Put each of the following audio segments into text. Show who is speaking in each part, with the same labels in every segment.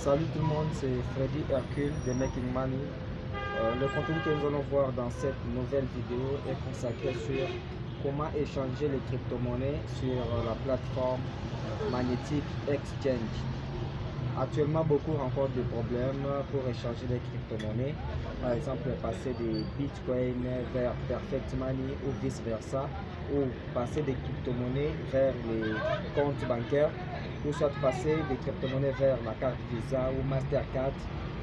Speaker 1: Salut tout le monde, c'est Freddy Hercule de Making Money. Le contenu que nous allons voir dans cette nouvelle vidéo est consacré sur comment échanger les crypto-monnaies sur la plateforme Magnetic Exchange. Actuellement, beaucoup rencontrent des problèmes pour échanger les crypto-monnaies. Par exemple, passer des bitcoins vers Perfect Money ou vice-versa, ou passer des crypto-monnaies vers les comptes bancaires, ou soit passer des crypto-monnaies vers la carte Visa ou Mastercard.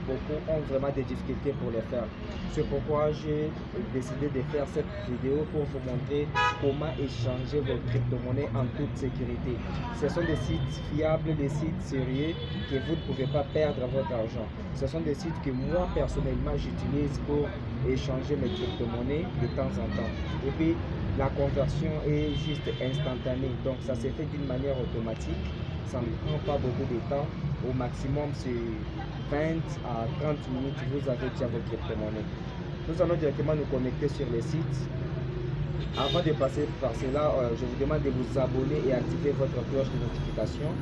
Speaker 1: Beaucoup ont vraiment des difficultés pour le faire. C'est pourquoi j'ai décidé de faire cette vidéo pour vous montrer comment échanger vos crypto-monnaies en toute sécurité. Ce sont des sites fiables, des sites sérieux que vous ne pouvez pas perdre votre argent. Ce sont des sites que moi personnellement j'utilise pour échanger mes crypto-monnaies de temps en temps. Et puis la conversion est juste instantanée, donc ça se fait d'une manière automatique. Ça ne prend pas beaucoup de temps. Au maximum, c'est 20 à 30 minutes, vous avez déjà votre crypto-monnaie. Nous allons directement nous connecter sur le site. Avant de passer par cela, je vous demande de vous abonner et activer votre cloche de notification.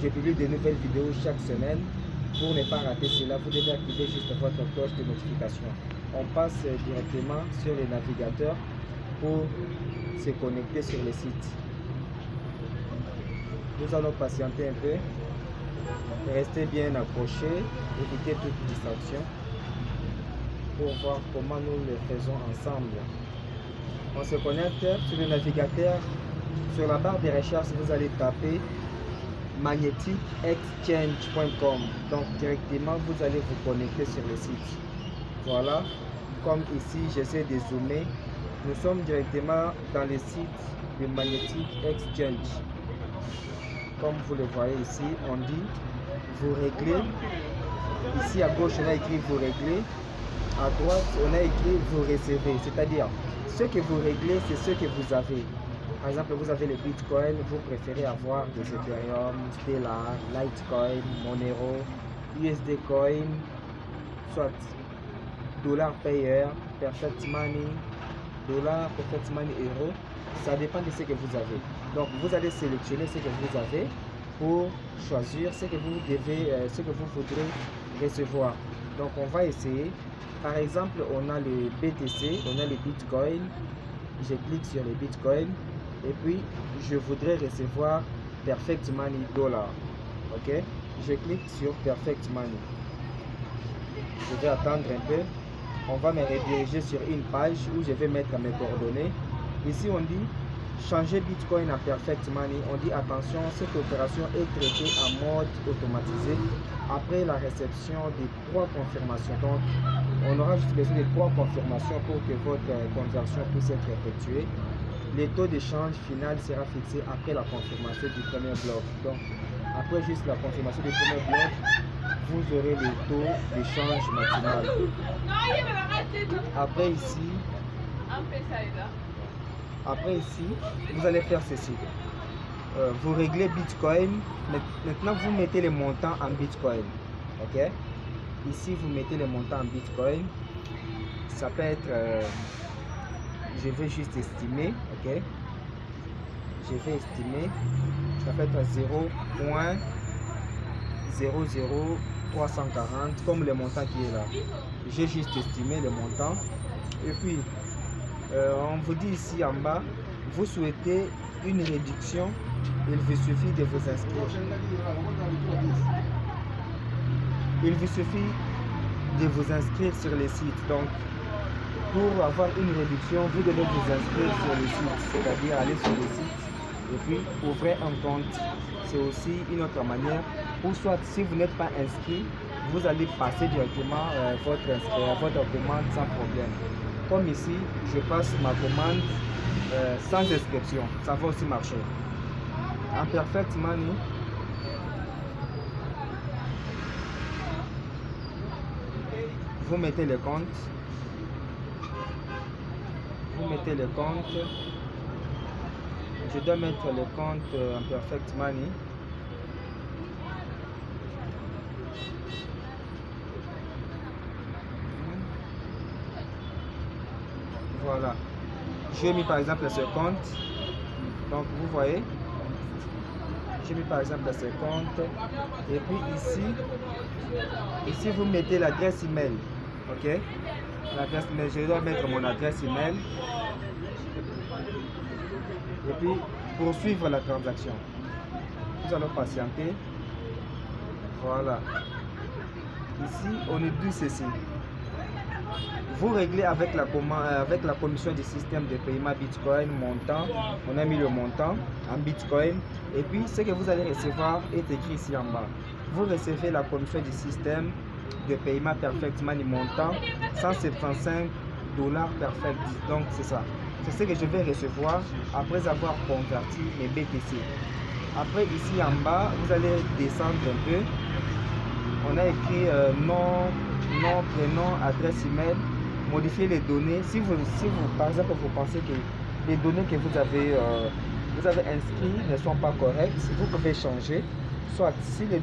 Speaker 1: Je publie de nouvelles vidéos chaque semaine. Pour ne pas rater cela, vous devez activer juste votre cloche de notification. On passe directement sur le navigateur pour se connecter sur le site. Nous allons patienter un peu. Restez bien accrochés, évitez toute distraction pour voir comment nous le faisons ensemble. On se connecte sur le navigateur. Sur la barre de recherche, vous allez taper magneticexchange.com. Donc directement, vous allez vous connecter sur le site. Voilà, comme ici, j'essaie de zoomer. Nous sommes directement dans le site de Magnetic Exchange. Comme vous le voyez ici, on dit vous réglez. Ici à gauche, on a écrit vous réglez. À droite, on a écrit vous recevez. C'est-à-dire, ce que vous réglez, c'est ce que vous avez. Par exemple, vous avez le Bitcoin, vous préférez avoir des Ethereum, Stellar, Litecoin, Monero, USD Coin, soit Dollar Payer, Perfect Money, Dollar, Perfect Money, Euro. Ça dépend de ce que vous avez. Donc, vous allez sélectionner ce que vous avez pour choisir ce que vous voudrez recevoir. Donc, on va essayer. Par exemple, on a le BTC, on a le Bitcoin. Je clique sur le Bitcoin et puis je voudrais recevoir Perfect Money Dollar. Ok, je clique sur Perfect Money. Je vais attendre un peu. On va me rediriger sur une page où je vais mettre mes coordonnées. Ici, on dit changer Bitcoin à Perfect Money. On dit attention, cette opération est traitée en mode automatisé après la réception des 3 confirmations. Donc, on aura juste besoin de 3 confirmations pour que votre conversion puisse être effectuée. Le taux d'échange final sera fixé après la confirmation du premier bloc. Donc, après juste la confirmation du premier bloc, vous aurez le taux d'échange maximal. Après ici, vous allez faire ceci. Vous réglez Bitcoin. Maintenant, vous mettez les montants en Bitcoin. Ok. Ici, vous mettez les montants en Bitcoin. Ça peut être... je vais juste estimer. Ok. Je vais estimer. Ça peut être 0.00340 comme le montant qui est là. J'ai juste estimé le montant. Et puis, on vous dit ici en bas, vous souhaitez une réduction, il vous suffit de vous inscrire. Il vous suffit de vous inscrire sur le site. Donc, pour avoir une réduction, vous devez vous inscrire sur le site, c'est-à-dire aller sur le site et puis ouvrez un compte. C'est aussi une autre manière. Ou soit, si vous n'êtes pas inscrit, vous allez passer directement votre commande sans problème. Comme ici, je passe ma commande sans inscription. Ça va aussi marcher. En Perfect Money, vous mettez le compte. Vous mettez le compte. Je dois mettre le compte en Perfect Money. Voilà. J'ai mis par exemple ce compte. Donc vous voyez, j'ai mis par exemple 50. Et puis ici vous mettez l'adresse email. Ok, l'adresse email, je dois mettre mon adresse email. Et puis poursuivre la transaction. Nous allons patienter. Voilà. Ici, on nous dit ceci. Vous réglez avec la commission du système de paiement Bitcoin montant. On a mis le montant en Bitcoin. Et puis, ce que vous allez recevoir est écrit ici en bas. Vous recevez la commission du système de paiement Perfect Money montant 175 $ perfect. Donc, c'est ça. C'est ce que je vais recevoir après avoir converti mes BTC. Après, ici en bas, vous allez descendre un peu. On a écrit nom, prénom, adresse email, modifier les données. Si vous par exemple, vous pensez que les données que vous avez inscrites ne sont pas correctes, vous pouvez changer. Soit si les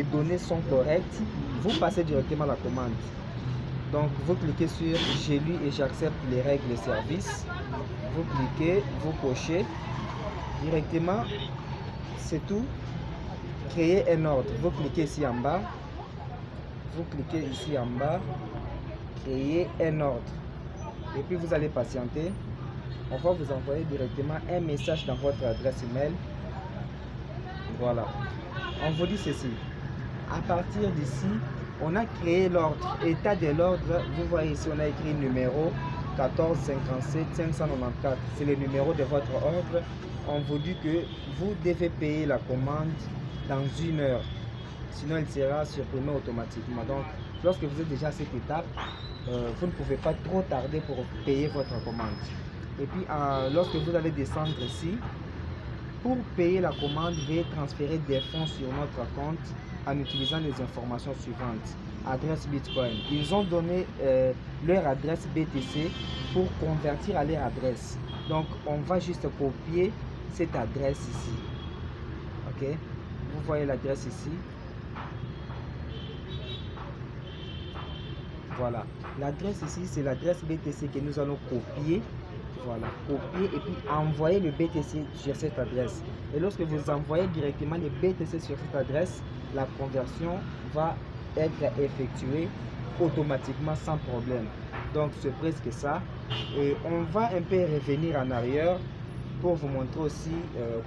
Speaker 1: données sont correctes, vous passez directement à la commande. Donc, vous cliquez sur « J'ai lu et j'accepte les règles et services ». Vous cliquez, vous cochez directement, c'est tout. Créer un ordre. Vous cliquez ici en bas. Vous cliquez ici en bas, créer un ordre. Et puis vous allez patienter. On va vous envoyer directement un message dans votre adresse email. Voilà. On vous dit ceci. À partir d'ici, on a créé l'ordre. État de l'ordre, vous voyez ici, on a écrit numéro 1457 594. C'est le numéro de votre ordre. On vous dit que vous devez payer la commande dans 1 heure. Sinon, elle sera supprimée automatiquement. Donc, lorsque vous êtes déjà à cette étape, vous ne pouvez pas trop tarder pour payer votre commande. Et puis, lorsque vous allez descendre ici, pour payer la commande, veuillez transférer des fonds sur notre compte en utilisant les informations suivantes. Adresse Bitcoin. Ils ont donné leur adresse BTC pour convertir à leur adresse. Donc, on va juste copier cette adresse ici. Ok? Vous voyez l'adresse ici. Voilà, l'adresse ici, c'est l'adresse BTC que nous allons copier. Voilà, copier et puis envoyer le BTC sur cette adresse. Et lorsque vous envoyez directement le BTC sur cette adresse, la conversion va être effectuée automatiquement sans problème. Donc, c'est presque ça. Et on va un peu revenir en arrière pour vous montrer aussi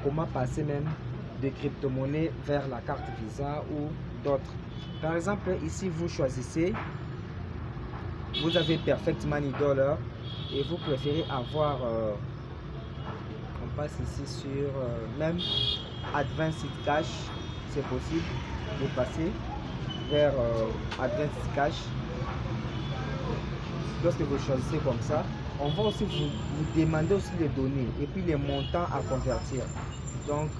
Speaker 1: comment passer même de crypto-monnaies vers la carte Visa ou d'autres. Par exemple, ici, vous choisissez. Vous avez Perfect Money Dollar et vous préférez avoir, on passe ici sur même Advanced Cash, c'est possible, vous passez vers Advanced Cash. Lorsque vous choisissez comme ça, on va aussi vous demander aussi les données et puis les montants à convertir. Donc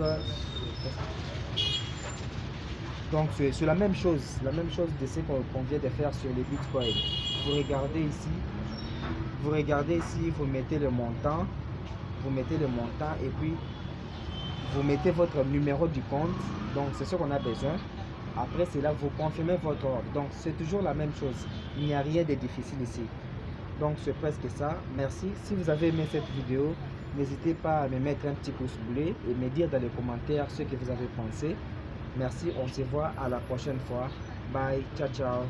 Speaker 1: c'est la même chose de ce qu'on vient de faire sur les Bitcoin. Vous regardez ici, vous mettez le montant, et puis vous mettez votre numéro du compte. Donc c'est ce qu'on a besoin. Après cela, vous confirmez votre ordre. Donc c'est toujours la même chose. Il n'y a rien de difficile ici. Donc c'est presque ça. Merci. Si vous avez aimé cette vidéo, n'hésitez pas à me mettre un petit pouce bleu et me dire dans les commentaires ce que vous avez pensé. Merci, on se voit à la prochaine fois. Bye, ciao ciao.